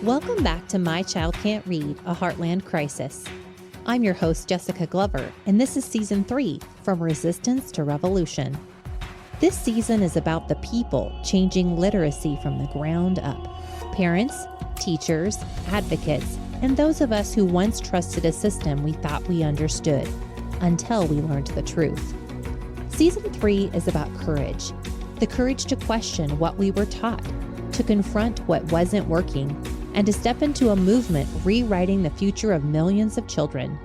Welcome back to My Child Can't Read, a Heartland Crisis. I'm your host, Jessica Glover, and this is Season 3, From Resistance to Revolution. This season is about the people changing literacy from the ground up. Parents, teachers, advocates, and those of us who once trusted a system we thought we understood, until we learned the truth. Season 3 is about courage. The courage to question what we were taught, to confront what wasn't working, and to step into a movement rewriting the future of millions of children.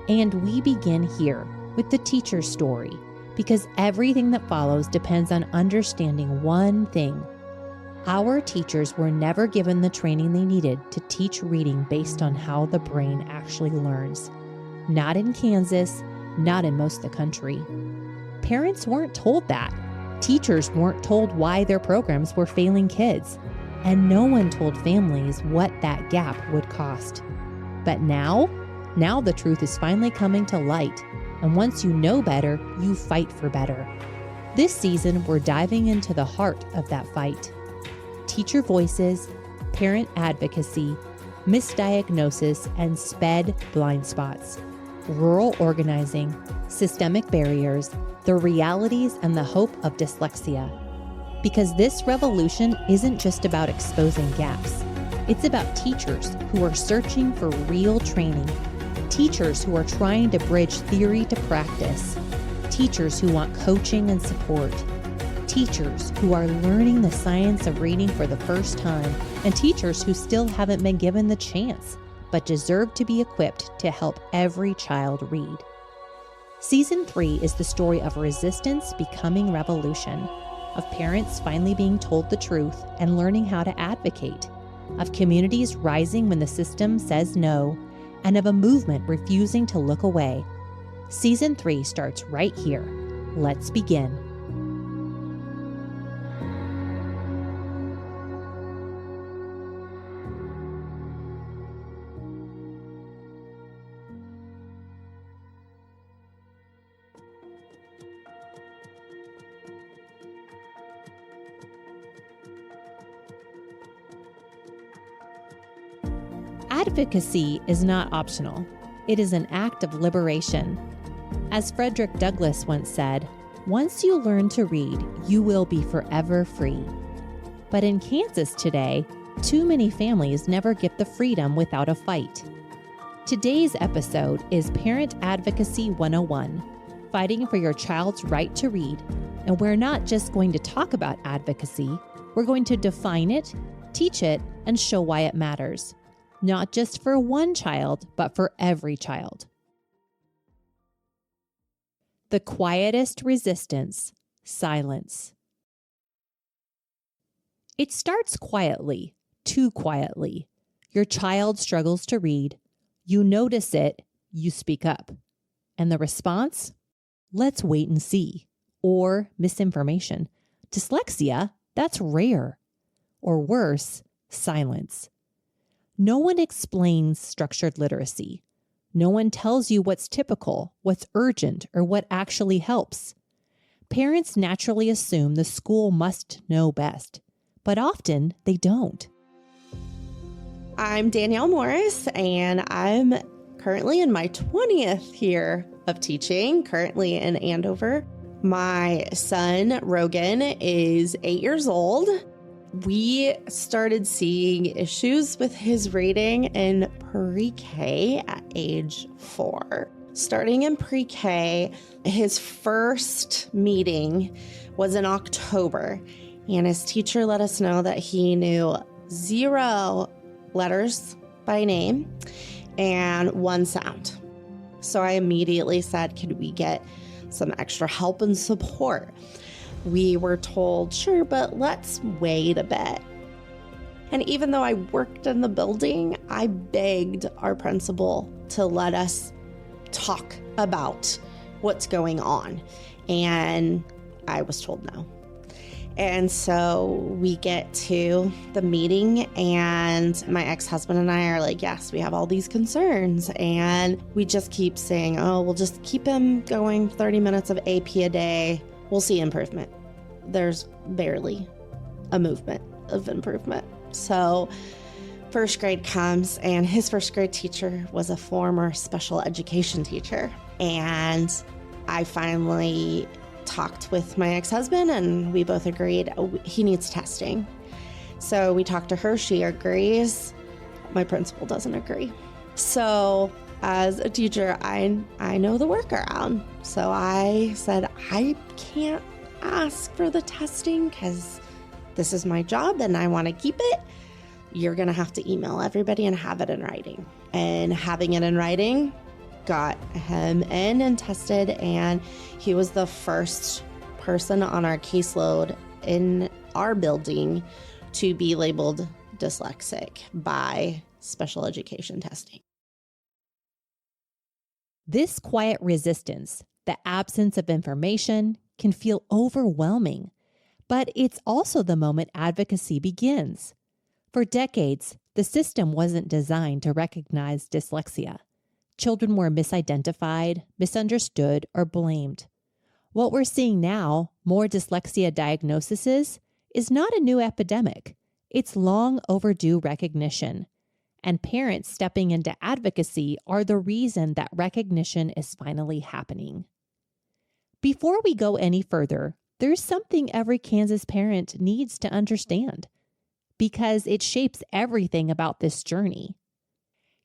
And we begin here with the teacher's story, because everything that follows depends on understanding one thing. Our teachers were never given the training they needed to teach reading based on how the brain actually learns. Not in Kansas, not in most of the country. Parents weren't told that. Teachers weren't told why their programs were failing kids. And no one told families what that gap would cost. But now the truth is finally coming to light. And once you know better, you fight for better. This season, we're diving into the heart of that fight. Teacher voices, parent advocacy, misdiagnosis, and SPED blind spots. Rural organizing, systemic barriers, the realities and the hope of dyslexia. Because this revolution isn't just about exposing gaps. It's about teachers who are searching for real training, teachers who are trying to bridge theory to practice, teachers who want coaching and support, teachers who are learning the science of reading for the first time, and teachers who still haven't been given the chance, but deserve to be equipped to help every child read. Season 3 is the story of resistance becoming revolution, of parents finally being told the truth and learning how to advocate, of communities rising when the system says no, and of a movement refusing to look away. Season 3 starts right here. Let's begin. Advocacy is not optional. It is an act of liberation. As Frederick Douglass once said, once you learn to read, you will be forever free. But in Kansas today, too many families never get the freedom without a fight. Today's episode is Parent Advocacy 101, fighting for your child's right to read. And we're not just going to talk about advocacy, we're going to define it, teach it, and show why it matters. Not just for one child, but for every child. The quietest resistance, silence. It starts quietly, too quietly. Your child struggles to read. You notice it, you speak up. And the response? Let's wait and see. Or misinformation. Dyslexia? That's rare. Or worse, silence. No one explains structured literacy. No one tells you what's typical, what's urgent, or what actually helps. Parents naturally assume the school must know best, but often they don't. I'm Danielle Morris, and I'm currently in my 20th year of teaching, currently in Andover. My son, Rogan, is 8 years old. We started seeing issues with his reading in pre-K at age 4. Starting in pre-K, his first meeting was in October, and his teacher let us know that he knew 0 letters by name and 1 sound. So I immediately said, could we get some extra help and support? We were told, sure, but let's wait a bit. And even though I worked in the building, I begged our principal to let us talk about what's going on. And I was told no. And so we get to the meeting, and my ex-husband and I are like, yes, we have all these concerns. And we just keep saying, oh, we'll just keep him going 30 minutes of AP a day. We'll see improvement. There's barely a movement of improvement. So first grade comes, and his first grade teacher was a former special education teacher. And I finally talked with my ex-husband, and we both agreed he needs testing. So we talked to her, she agrees. My principal doesn't agree. So as a teacher, I know the workaround. So I said, I can't ask for the testing because this is my job and I want to keep it. You're going to have to email everybody and have it in writing. And having it in writing got him in and tested, and he was the first person on our caseload in our building to be labeled dyslexic by special education testing. This quiet resistance, the absence of information, can feel overwhelming, but it's also the moment advocacy begins. For decades, the system wasn't designed to recognize dyslexia. Children were misidentified, misunderstood, or blamed. What we're seeing now, more dyslexia diagnoses, is not a new epidemic. It's long overdue recognition. And parents stepping into advocacy are the reason that recognition is finally happening. Before we go any further, there's something every Kansas parent needs to understand, because it shapes everything about this journey.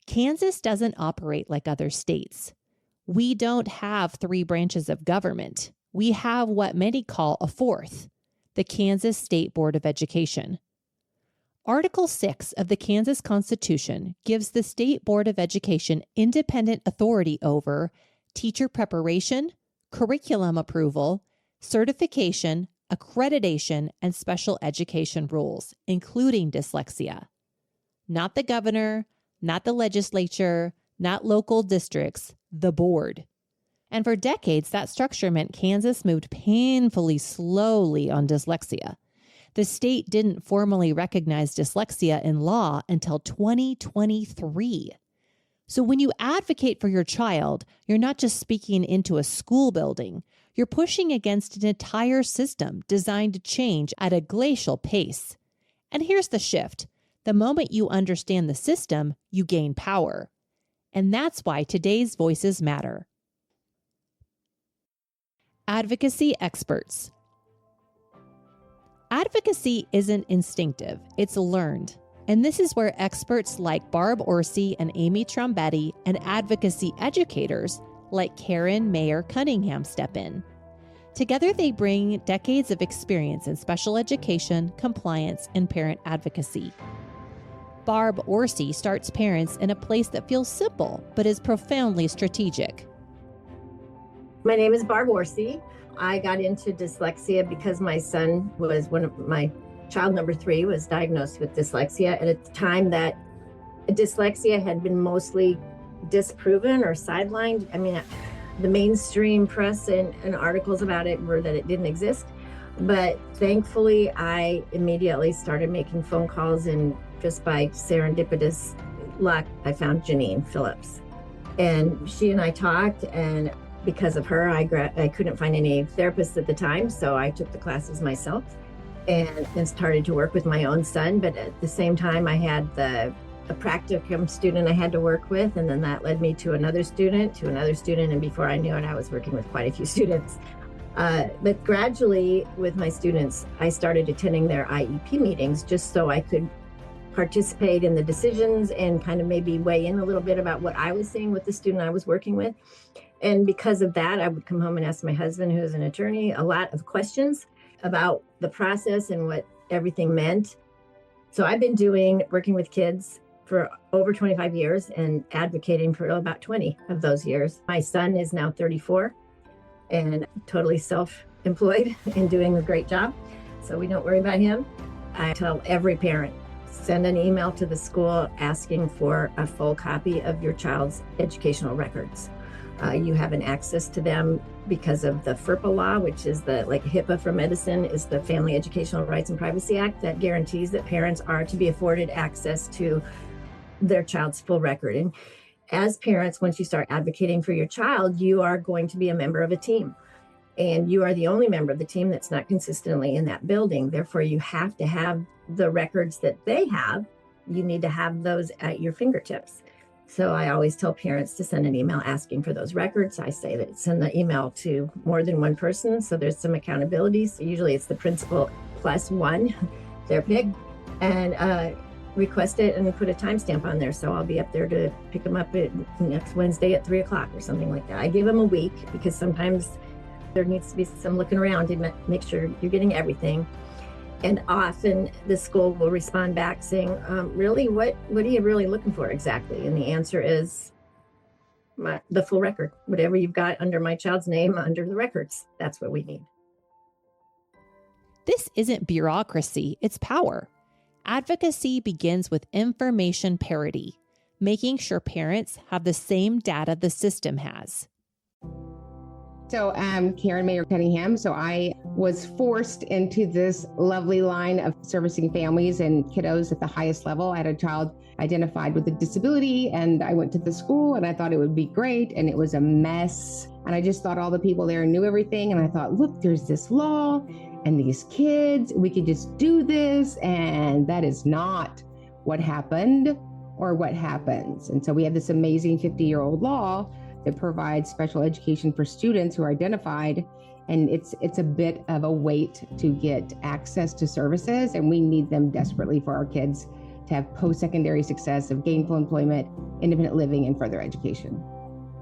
Kansas doesn't operate like other states. We don't have 3 branches of government. We have what many call a 4th, the Kansas State Board of Education. Article 6 of the Kansas Constitution gives the State Board of Education independent authority over teacher preparation, curriculum approval, certification, accreditation, and special education rules, including dyslexia. Not the governor, not the legislature, not local districts, the board. And for decades, that structure meant Kansas moved painfully slowly on dyslexia. The state didn't formally recognize dyslexia in law until 2023. So when you advocate for your child, you're not just speaking into a school building. You're pushing against an entire system designed to change at a glacial pace. And here's the shift. The moment you understand the system, you gain power. And that's why today's voices matter. Advocacy experts. Advocacy isn't instinctive, it's learned. And this is where experts like Barb Orsi and Amy Trombetti and advocacy educators like Karen Mayer Cunningham step in. Together, they bring decades of experience in special education, compliance, and parent advocacy. Barb Orsi starts parents in a place that feels simple, but is profoundly strategic. My name is Barb Orsi. I got into dyslexia because my son was my child number 3 was diagnosed with dyslexia at a time that dyslexia had been mostly disproven or sidelined. I mean, the mainstream press and articles about it were that it didn't exist. But thankfully, I immediately started making phone calls, and just by serendipitous luck, I found Janine Phillips. And she and I talked, and because of her, I couldn't find any therapists at the time, so I took the classes myself and started to work with my own son. But at the same time, I had a practicum student I had to work with, and then that led me to another student, and before I knew it, I was working with quite a few students. But gradually, with my students, I started attending their IEP meetings just so I could participate in the decisions and kind of maybe weigh in a little bit about what I was seeing with the student I was working with. And because of that, I would come home and ask my husband, who is an attorney, a lot of questions about the process and what everything meant. So I've been working with kids for over 25 years and advocating for about 20 of those years. My son is now 34 and totally self-employed and doing a great job, so we don't worry about him. I tell every parent, send an email to the school asking for a full copy of your child's educational records. You have an access to them because of the FERPA law, which is like HIPAA for medicine, is the Family Educational Rights and Privacy Act that guarantees that parents are to be afforded access to their child's full record. And as parents, once you start advocating for your child, you are going to be a member of a team. And you are the only member of the team that's not consistently in that building. Therefore, you have to have the records that they have you need to have those at your fingertips. So I always tell parents to send an email asking for those records. I say that send the email to more than one person, so there's some accountability. So usually it's the principal plus one, their pick, and request it and put a timestamp on there. So I'll be up there to pick them up next Wednesday at 3:00 or something like that. I give them a week because sometimes there needs to be some looking around to make sure you're getting everything. And often the school will respond back saying, really, what are you really looking for exactly? And the answer is the full record. Whatever you've got under my child's name, under the records, that's what we need. This isn't bureaucracy, it's power. Advocacy begins with information parity, making sure parents have the same data the system has. So I'm Karen Mayer Cunningham. So I was forced into this lovely line of servicing families and kiddos at the highest level. I had a child identified with a disability, and I went to the school and I thought it would be great, and it was a mess. And I just thought all the people there knew everything. And I thought, look, there's this law and these kids, we could just do this. And that is not what happened or what happens. And so we have this amazing 50-year-old law that provides special education for students who are identified. And it's a bit of a wait to get access to services. And we need them desperately for our kids to have post-secondary success of gainful employment, independent living, and further education.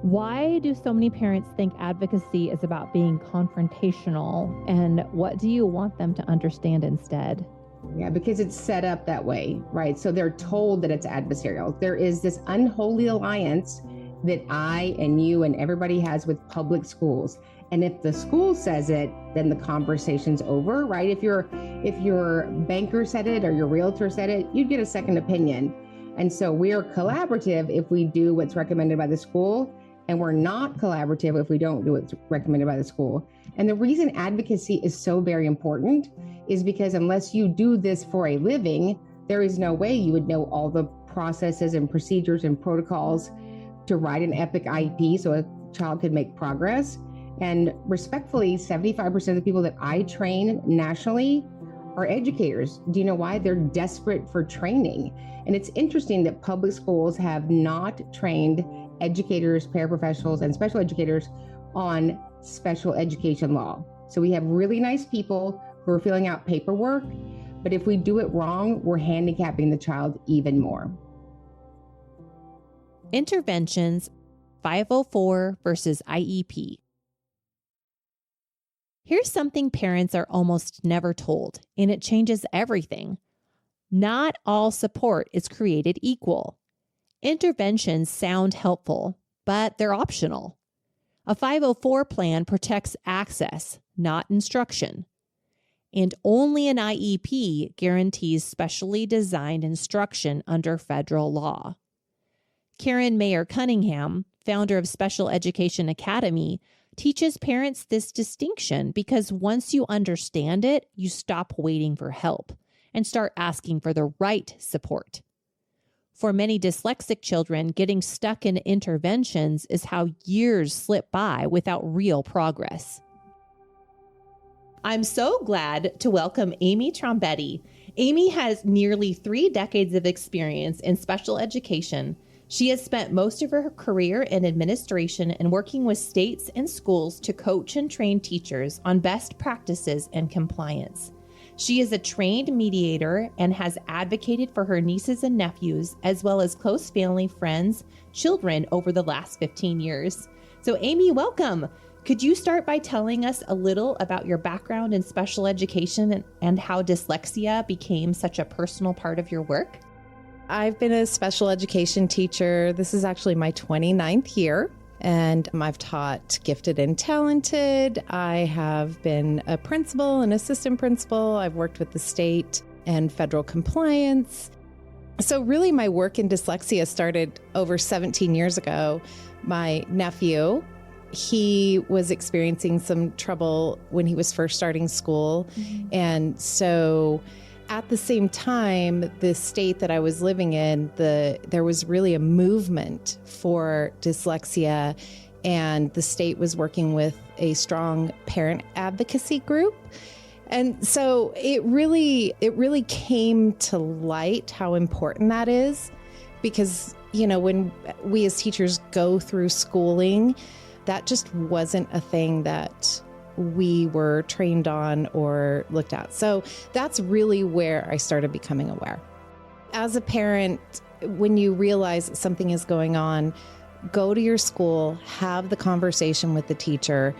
Why do so many parents think advocacy is about being confrontational? And what do you want them to understand instead? Yeah, because it's set up that way, right? So they're told that it's adversarial. There is this unholy alliance that I and you and everybody has with public schools. And if the school says it, then the conversation's over, right? If your banker said it or your realtor said it, you'd get a second opinion. And so we're collaborative if we do what's recommended by the school, and we're not collaborative if we don't do what's recommended by the school. And the reason advocacy is so very important is because unless you do this for a living, there is no way you would know all the processes and procedures and protocols to write an epic IEP so a child could make progress. And respectfully, 75% of the people that I train nationally are educators. Do you know why? They're desperate for training. And it's interesting that public schools have not trained educators, paraprofessionals, and special educators on special education law. So we have really nice people who are filling out paperwork, but if we do it wrong, we're handicapping the child even more. Interventions 504 versus IEP. Here's something parents are almost never told, and it changes everything. Not all support is created equal. Interventions sound helpful, but they're optional. A 504 plan protects access, not instruction. And only an IEP guarantees specially designed instruction under federal law. Karen Mayer Cunningham, founder of Special Education Academy, teaches parents this distinction because once you understand it, you stop waiting for help and start asking for the right support. For many dyslexic children, getting stuck in interventions is how years slip by without real progress. I'm so glad to welcome Amy Trombetti. Amy has nearly 3 decades of experience in special education. She has spent most of her career in administration and working with states and schools to coach and train teachers on best practices and compliance. She is a trained mediator and has advocated for her nieces and nephews, as well as close family, friends, children over the last 15 years. So Amy, welcome. Could you start by telling us a little about your background in special education and how dyslexia became such a personal part of your work? I've been a special education teacher. This is actually my 29th year, and I've taught gifted and talented. I have been a principal, an assistant principal. I've worked with the state and federal compliance. So really my work in dyslexia started over 17 years ago. My nephew, he was experiencing some trouble when he was first starting school. Mm-hmm. And so at the same time, the state that I was living in, there was really a movement for dyslexia, and the state was working with a strong parent advocacy group. And so it really came to light how important that is, because, when we as teachers go through schooling, that just wasn't a thing that we were trained on or looked at. So that's really where I started becoming aware. As a parent, when you realize that something is going on, go to your school, have the conversation with the teacher,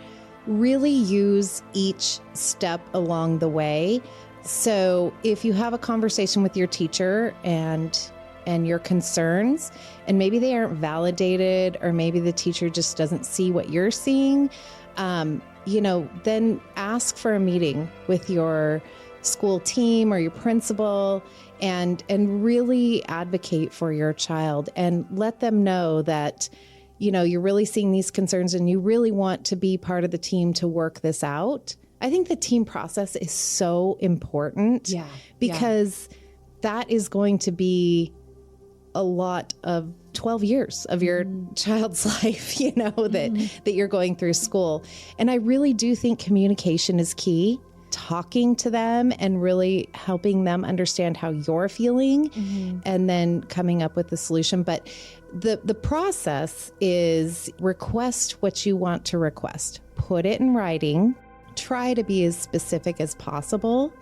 really use each step along the way. So if you have a conversation with your teacher and your concerns, and maybe they aren't validated, or maybe the teacher just doesn't see what you're seeing, then ask for a meeting with your school team or your principal and really advocate for your child and let them know that, you're really seeing these concerns and you really want to be part of the team to work this out. I think the team process is so important because that is going to be a lot of 12 years of your child's life, that you're going through school. And I really do think communication is key. Talking to them and really helping them understand how you're feeling and then coming up with the solution. But the process is request what you want to request, put it in writing, try to be as specific as possible,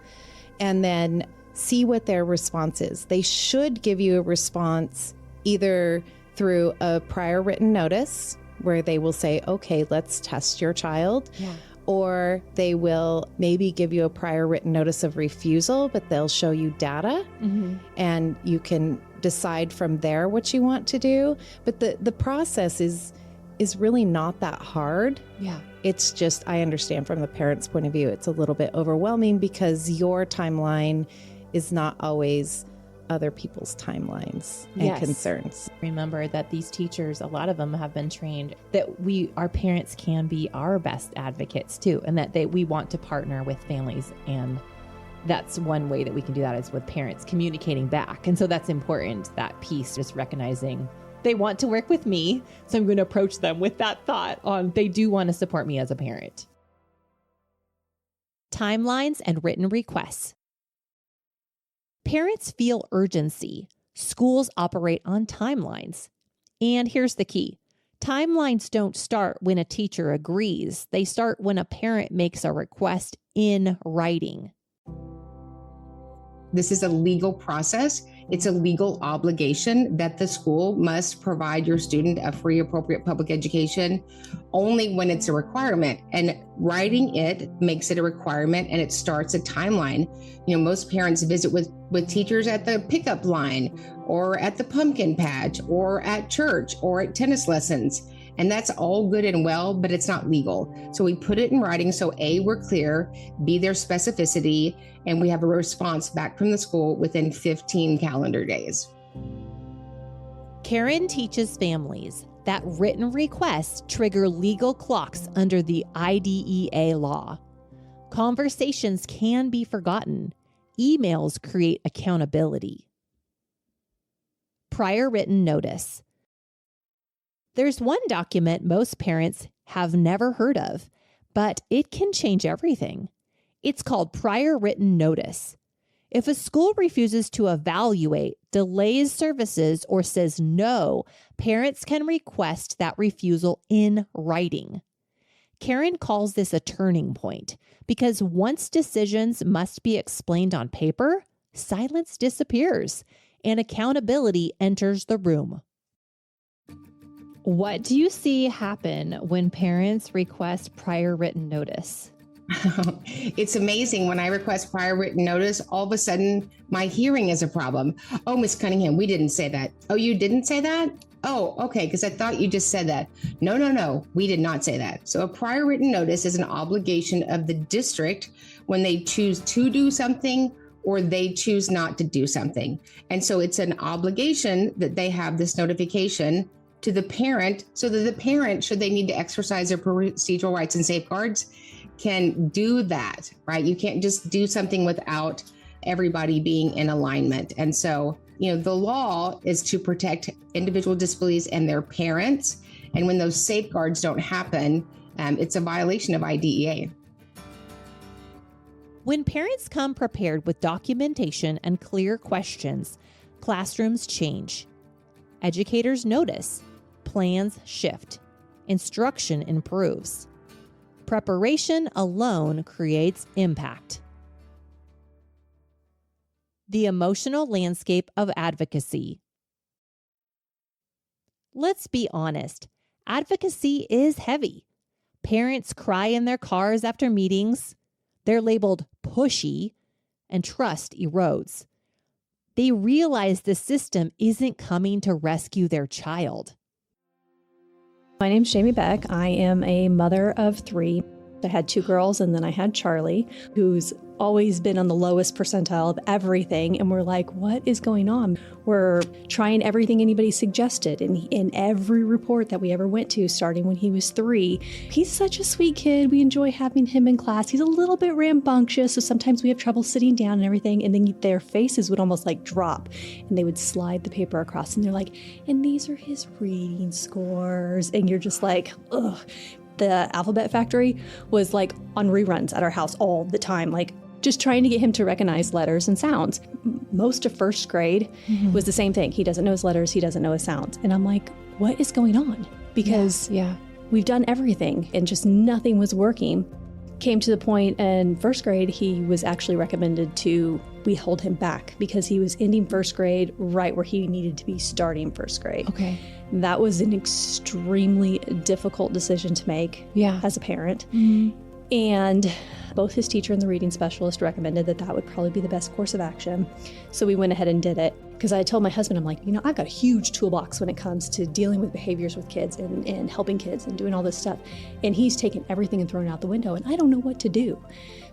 and then see what their response is. They should give you a response either through a prior written notice where they will say, okay, let's test your child. Or they will maybe give you a prior written notice of refusal, but they'll show you data and you can decide from there what you want to do. But the process is really not that hard. It's just, I understand from the parent's point of view, it's a little bit overwhelming because your timeline is not always other people's timelines and concerns. Remember that these teachers, a lot of them have been trained that our parents can be our best advocates too, and that we want to partner with families. And that's one way that we can do that is with parents communicating back. And so that's important, that piece, just recognizing they want to work with me. So I'm going to approach them with that thought on they do want to support me as a parent. Timelines and written requests. Parents feel urgency. Schools operate on timelines. And here's the key. Timelines don't start when a teacher agrees. They start when a parent makes a request in writing. This is a legal process. It's a legal obligation that the school must provide your student a free, appropriate public education only when it's a requirement. And writing it makes it a requirement, and it starts a timeline. Most parents visit with teachers at the pickup line or at the pumpkin patch or at church or at tennis lessons. And that's all good and well, but it's not legal. So we put it in writing. So A, we're clear, B, there's specificity, and we have a response back from the school within 15 calendar days. Karen teaches families that written requests trigger legal clocks under the IDEA law. Conversations can be forgotten. Emails create accountability. Prior written notice. There's one document most parents have never heard of, but it can change everything. It's called prior written notice. If a school refuses to evaluate, delays services, or says no, parents can request that refusal in writing. Karen calls this a turning point because once decisions must be explained on paper, silence disappears and accountability enters the room. What do you see happen when parents request prior written notice? It's amazing. When I request prior written notice, all of a sudden my hearing is a problem. Oh, Miss Cunningham, we didn't say that. Oh, you didn't say that? Oh, okay, because I thought you just said that. No, we did not say that. So a prior written notice is an obligation of the district when they choose to do something or they choose not to do something. And so it's an obligation that they have this notification to the parent so that the parent, should they need to exercise their procedural rights and safeguards, can do that, right? You can't just do something without everybody being in alignment. And so, the law is to protect individual disabilities and their parents. And when those safeguards don't happen, it's a violation of IDEA. When parents come prepared with documentation and clear questions, classrooms change. Educators notice. Plans shift. Instruction improves. Preparation alone creates impact. The emotional landscape of advocacy. Let's be honest, advocacy is heavy. Parents cry in their cars after meetings. They're labeled pushy, and trust erodes. They realize the system isn't coming to rescue their child. My name's Jamie Beck. I am a mother of 3. I had 2 girls, and then I had Charlie, who's always been on the lowest percentile of everything. And we're like, what is going on? We're trying everything anybody suggested. And in every report that we ever went to, starting when he was 3, he's such a sweet kid. We enjoy having him in class. He's a little bit rambunctious, so sometimes we have trouble sitting down and everything. And then their faces would almost like drop, and they would slide the paper across, and they're like, and these are his reading scores. And you're just like, ugh. The Alphabet Factory was like on reruns at our house all the time, like just trying to get him to recognize letters and sounds. Most of first grade was the same thing. He doesn't know his letters, he doesn't know his sounds. And I'm like, what is going on? Because we've done everything and just nothing was working. Came to the point in first grade, he was actually recommended we hold him back because he was ending first grade right where he needed to be starting first grade. Okay. That was an extremely difficult decision to make as a parent. And both his teacher and the reading specialist recommended that would probably be the best course of action. So we went ahead and did it. Because I told my husband, I'm like, I've got a huge toolbox when it comes to dealing with behaviors with kids and helping kids and doing all this stuff. And he's taken everything and thrown it out the window, and I don't know what to do.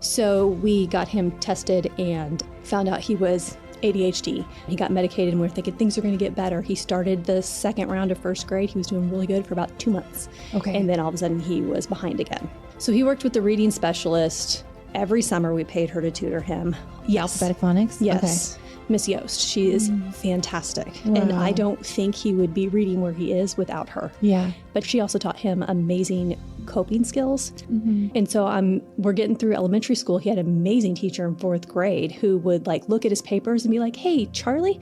So we got him tested and found out he was ADHD. He got medicated, and we were thinking things are going to get better. He started the second round of first grade. He was doing really good for about 2 months. Okay. And then all of a sudden he was behind again. So he worked with the reading specialist. Every summer we paid her to tutor him. Yes. Alphabetic phonics? Yes. Okay. Miss Yost. She is fantastic. Wow. And I don't think he would be reading where he is without her. Yeah. But she also taught him amazing coping skills. And so we're getting through elementary school. He had an amazing teacher in 4th grade who would like look at his papers and be like, hey, Charlie,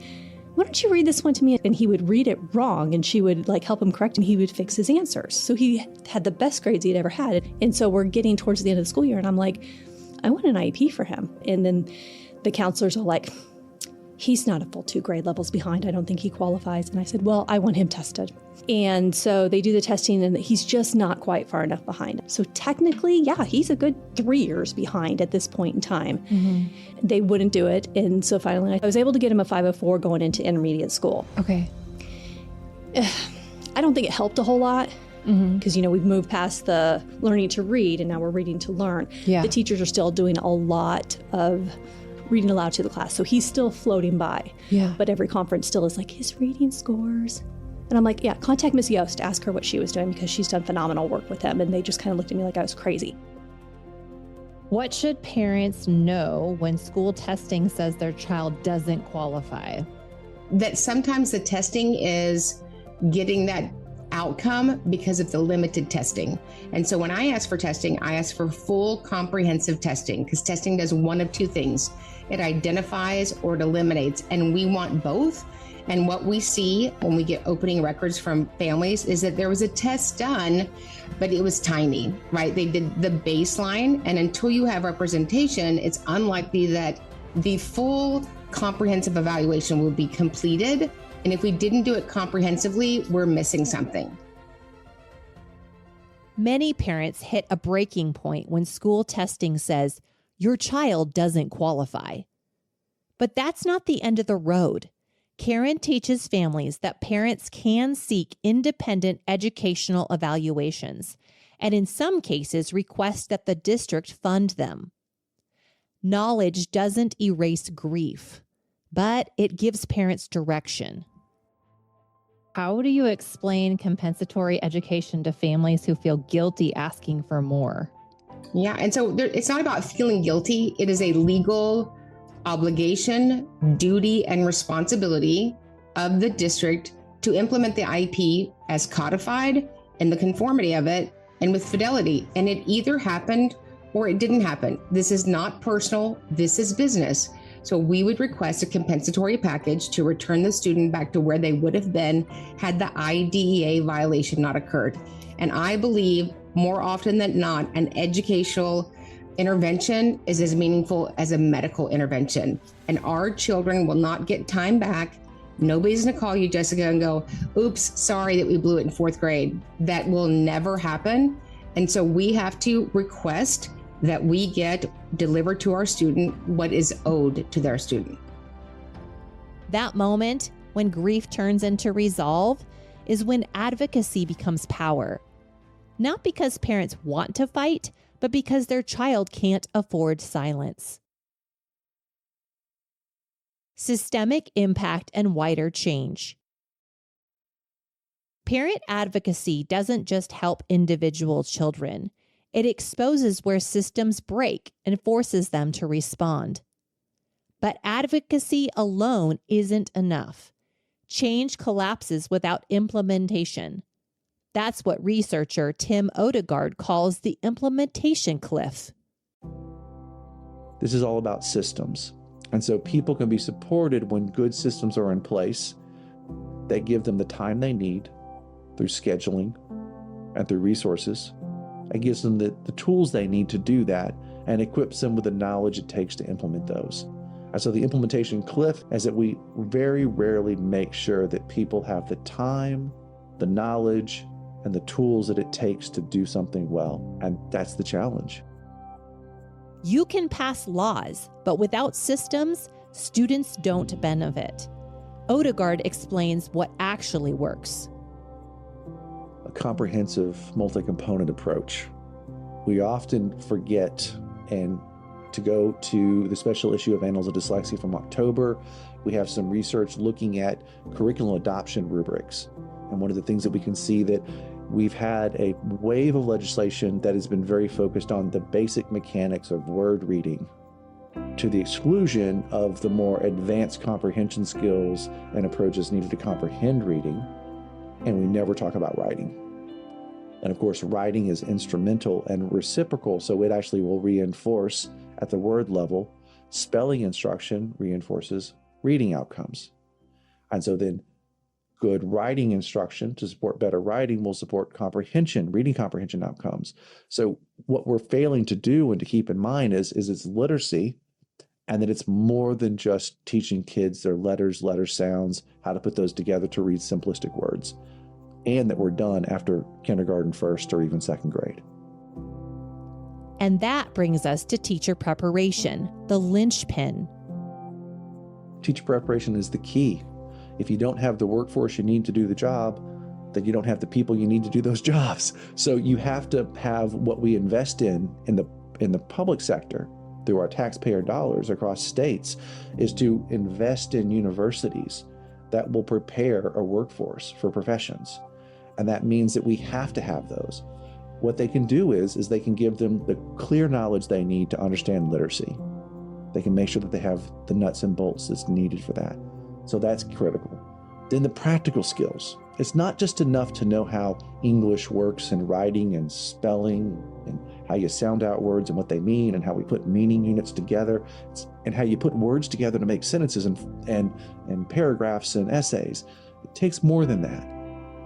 why don't you read this one to me? And he would read it wrong, and she would like help him correct, and he would fix his answers. So he had the best grades he'd ever had. And so we're getting towards the end of the school year, and I'm like, I want an IEP for him. And then the counselors are like, he's not a full 2 grade levels behind. I don't think he qualifies. And I said, well, I want him tested. And so they do the testing, and he's just not quite far enough behind. So technically, he's a good 3 years behind at this point in time. They wouldn't do it. And so finally, I was able to get him a 504 going into intermediate school. Okay. I don't think it helped a whole lot. Because, we've moved past the learning to read, and now we're reading to learn. Yeah. The teachers are still doing a lot of reading aloud to the class. So he's still floating by. Yeah. But every conference still is like, his reading scores. And I'm like, contact Miss Yost, ask her what she was doing, because she's done phenomenal work with him. And they just kind of looked at me like I was crazy. What should parents know when school testing says their child doesn't qualify? That sometimes the testing is getting that outcome because of the limited testing. And so when I ask for testing, I ask for full comprehensive testing, because testing does one of 2 things. It identifies or it eliminates, and we want both. And what we see when we get opening records from families is that there was a test done, but it was tiny, right? They did the baseline, and until you have representation, it's unlikely that the full comprehensive evaluation will be completed. And if we didn't do it comprehensively, we're missing something. Many parents hit a breaking point when school testing says your child doesn't qualify. But that's not the end of the road. Karen teaches families that parents can seek independent educational evaluations, and in some cases request that the district fund them. Knowledge doesn't erase grief, but it gives parents direction. How do you explain compensatory education to families who feel guilty asking for more? Yeah, and so it's not about feeling guilty. It is a legal obligation, duty, and responsibility of the district to implement the IEP as codified in the conformity of it and with fidelity. And it either happened or it didn't happen. This is not personal. This is business. So we would request a compensatory package to return the student back to where they would have been had the IDEA violation not occurred. And I believe more often than not, an educational intervention is as meaningful as a medical intervention. And our children will not get time back. Nobody's going to call you, Jessica, and go, oops, sorry that we blew it in 4th grade. That will never happen. And so we have to request that we get delivered to our student what is owed to their student. That moment when grief turns into resolve is when advocacy becomes power. Not because parents want to fight, but because their child can't afford silence. Systemic impact and wider change. Parent advocacy doesn't just help individual children. It exposes where systems break and forces them to respond. But advocacy alone isn't enough. Change collapses without implementation. That's what researcher Tim Odegaard calls the implementation cliff. This is all about systems. And so people can be supported when good systems are in place that give them the time they need through scheduling and through resources. It gives them the tools they need to do that and equips them with the knowledge it takes to implement those. And so the implementation cliff is that we very rarely make sure that people have the time, the knowledge, and the tools that it takes to do something well. And that's the challenge. You can pass laws, but without systems, students don't benefit. Odegaard explains what actually works. A comprehensive, multi-component approach. We often forget, and to go to the special issue of Annals of Dyslexia from October, we have some research looking at curriculum adoption rubrics. And one of the things that we can see that we've had a wave of legislation that has been very focused on the basic mechanics of word reading to the exclusion of the more advanced comprehension skills and approaches needed to comprehend reading. And we never talk about writing. And of course, writing is instrumental and reciprocal, so it actually will reinforce at the word level. Spelling instruction reinforces reading outcomes. And so then good writing instruction to support better writing will support comprehension, reading comprehension outcomes. So what we're failing to do and to keep in mind is it's literacy, and that it's more than just teaching kids their letters, letter sounds, how to put those together to read simplistic words, and that we're done after kindergarten, 1st, or even 2nd grade. And that brings us to teacher preparation, the linchpin. Teacher preparation is the key. If you don't have the workforce you need to do the job, then you don't have the people you need to do those jobs. So you have to have what we invest in the public sector through our taxpayer dollars across states is to invest in universities that will prepare a workforce for professions. And that means that we have to have those. What they can do is they can give them the clear knowledge they need to understand literacy. They can make sure that they have the nuts and bolts that's needed for that. So that's critical. Then the practical skills. It's not just enough to know how English works and writing and spelling and how you sound out words and what they mean and how we put meaning units together and how you put words together to make sentences and paragraphs and essays. It takes more than that.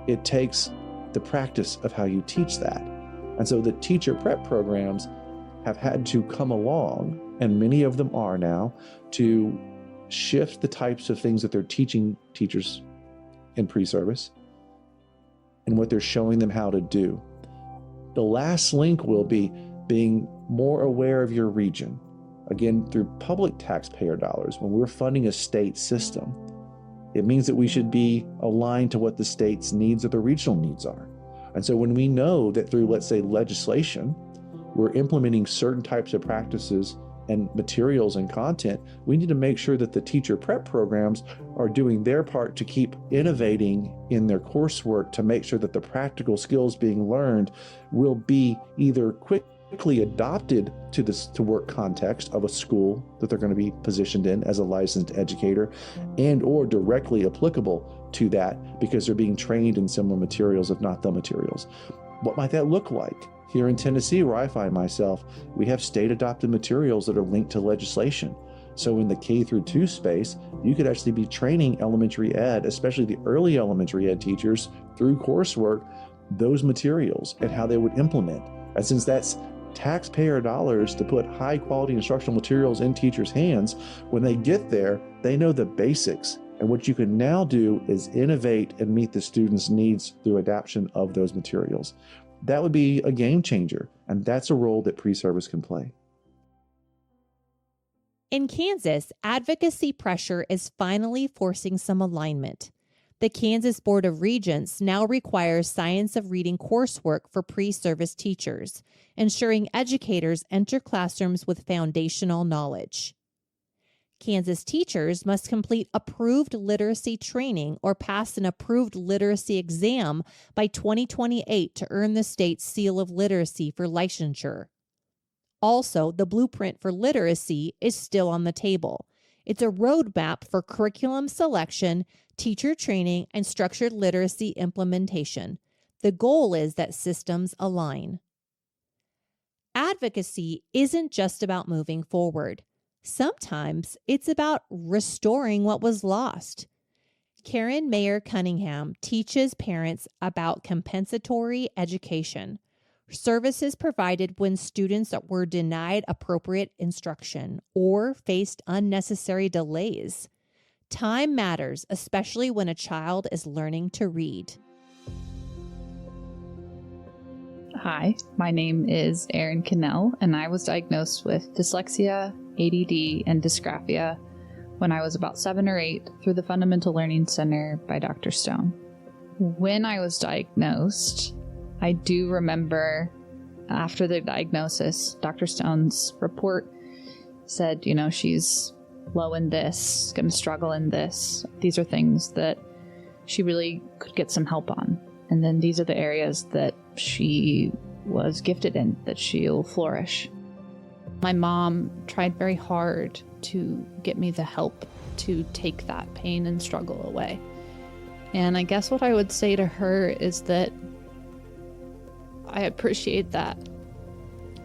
It takes the practice of how you teach that. And so the teacher prep programs have had to come along, and many of them are now, to shift the types of things that they're teaching teachers in pre-service and what they're showing them how to do. The last link will be being more aware of your region. Again, through public taxpayer dollars, when we're funding a state system, it means that we should be aligned to what the state's needs or the regional needs are. And so when we know that through, let's say, legislation, we're implementing certain types of practices and materials and content, we need to make sure that the teacher prep programs are doing their part to keep innovating in their coursework to make sure that the practical skills being learned will be either quickly adopted to work context of a school that they're going to be positioned in as a licensed educator, and or directly applicable to that because they're being trained in similar materials, if not the materials. What might that look like? Here in Tennessee, where I find myself, we have state-adopted materials that are linked to legislation. So in the K through 2 space, you could actually be training elementary ed, especially the early elementary ed teachers, through coursework, those materials and how they would implement. And since that's taxpayer dollars to put high quality instructional materials in teachers' hands, when they get there, they know the basics. And what you can now do is innovate and meet the students' needs through adaptation of those materials. That would be a game changer. And that's a role that pre-service can play. In Kansas, advocacy pressure is finally forcing some alignment. The Kansas Board of Regents now requires science of reading coursework for pre-service teachers, ensuring educators enter classrooms with foundational knowledge. Kansas teachers must complete approved literacy training or pass an approved literacy exam by 2028 to earn the state's seal of literacy for licensure. Also, the blueprint for literacy is still on the table. It's a roadmap for curriculum selection, teacher training, and structured literacy implementation. The goal is that systems align. Advocacy isn't just about moving forward. Sometimes it's about restoring what was lost. Karen Mayer Cunningham teaches parents about compensatory education, services provided when students were denied appropriate instruction or faced unnecessary delays. Time matters, especially when a child is learning to read. Hi, my name is Erin Cannell, and I was diagnosed with dyslexia, ADD, and dysgraphia when I was about 7 or 8 through the Fundamental Learning Center by Dr. Stone. When I was diagnosed, I do remember after the diagnosis, Dr. Stone's report said, she's low in this, going to struggle in this. These are things that she really could get some help on. And then these are the areas that she was gifted in, that she'll flourish. My mom tried very hard to get me the help to take that pain and struggle away. And I guess what I would say to her is that I appreciate that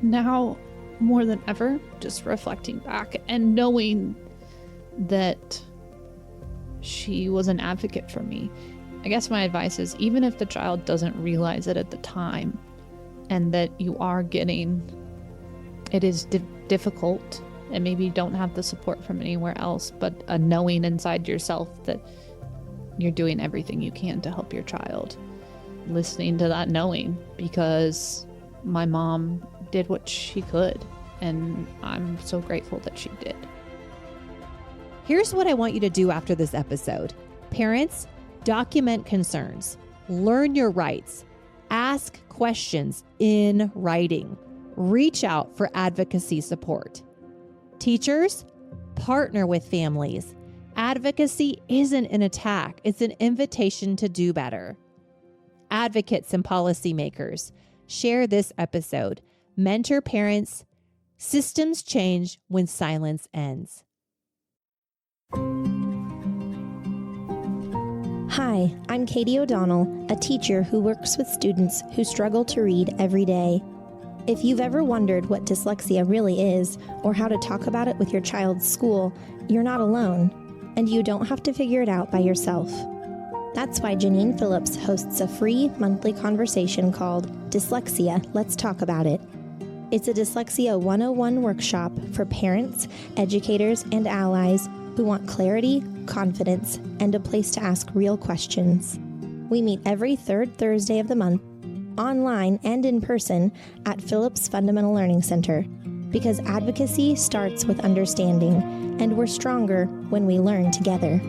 now more than ever, just reflecting back and knowing that she was an advocate for me. I guess my advice is, even if the child doesn't realize it at the time, and that you are getting, it is difficult, and maybe you don't have the support from anywhere else, but a knowing inside yourself that you're doing everything you can to help your child. Listening to that knowing, because my mom did what she could, and I'm so grateful that she did. Here's what I want you to do after this episode. Parents, document concerns, learn your rights, ask questions in writing, reach out for advocacy support. Teachers, partner with families. Advocacy isn't an attack, it's an invitation to do better. Advocates and policymakers, share this episode. Mentor parents. Systems change when silence ends. Hi, I'm Katie O'Donnell, a teacher who works with students who struggle to read every day. If you've ever wondered what dyslexia really is, or how to talk about it with your child's school, you're not alone, and you don't have to figure it out by yourself. That's why Janine Phillips hosts a free monthly conversation called Dyslexia, Let's Talk About It. It's a Dyslexia 101 workshop for parents, educators, and allies who want clarity, confidence, and a place to ask real questions. We meet every third Thursday of the month, online and in person at Phillips Fundamental Learning Center, because advocacy starts with understanding, and we're stronger when we learn together.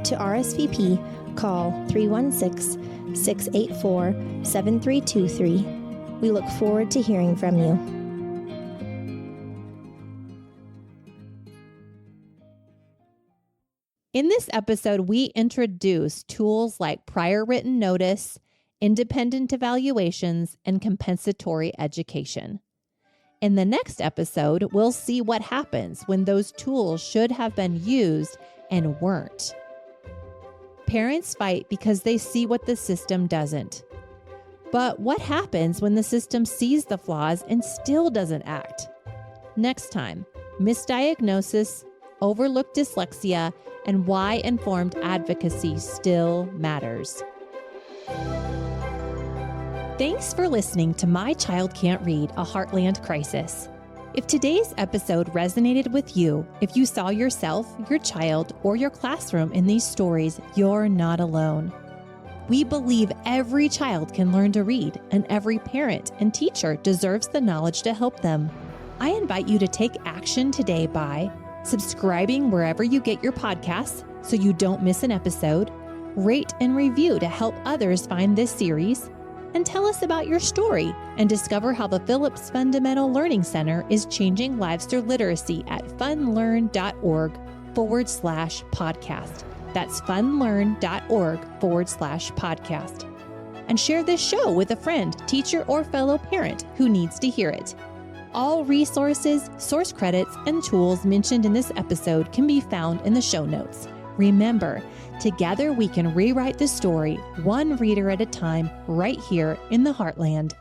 To RSVP, call 316-684-7323. We look forward to hearing from you. In this episode, we introduce tools like prior written notice, independent evaluations, and compensatory education. In the next episode, we'll see what happens when those tools should have been used and weren't. Parents fight because they see what the system doesn't. But what happens when the system sees the flaws and still doesn't act? Next time, misdiagnosis, overlooked dyslexia, and why informed advocacy still matters. Thanks for listening to My Child Can't Read, a Heartland Crisis. If today's episode resonated with you, if you saw yourself, your child, or your classroom in these stories, you're not alone. We believe every child can learn to read, and every parent and teacher deserves the knowledge to help them. I invite you to take action today by subscribing wherever you get your podcasts so you don't miss an episode, rate and review to help others find this series, and tell us about your story and discover how the Phillips Fundamental Learning Center is changing lives through literacy at funlearn.org/podcast. That's funlearn.org/podcast. And share this show with a friend, teacher, or fellow parent who needs to hear it. All resources, source credits, and tools mentioned in this episode can be found in the show notes. Remember, together we can rewrite the story one reader at a time right here in the Heartland.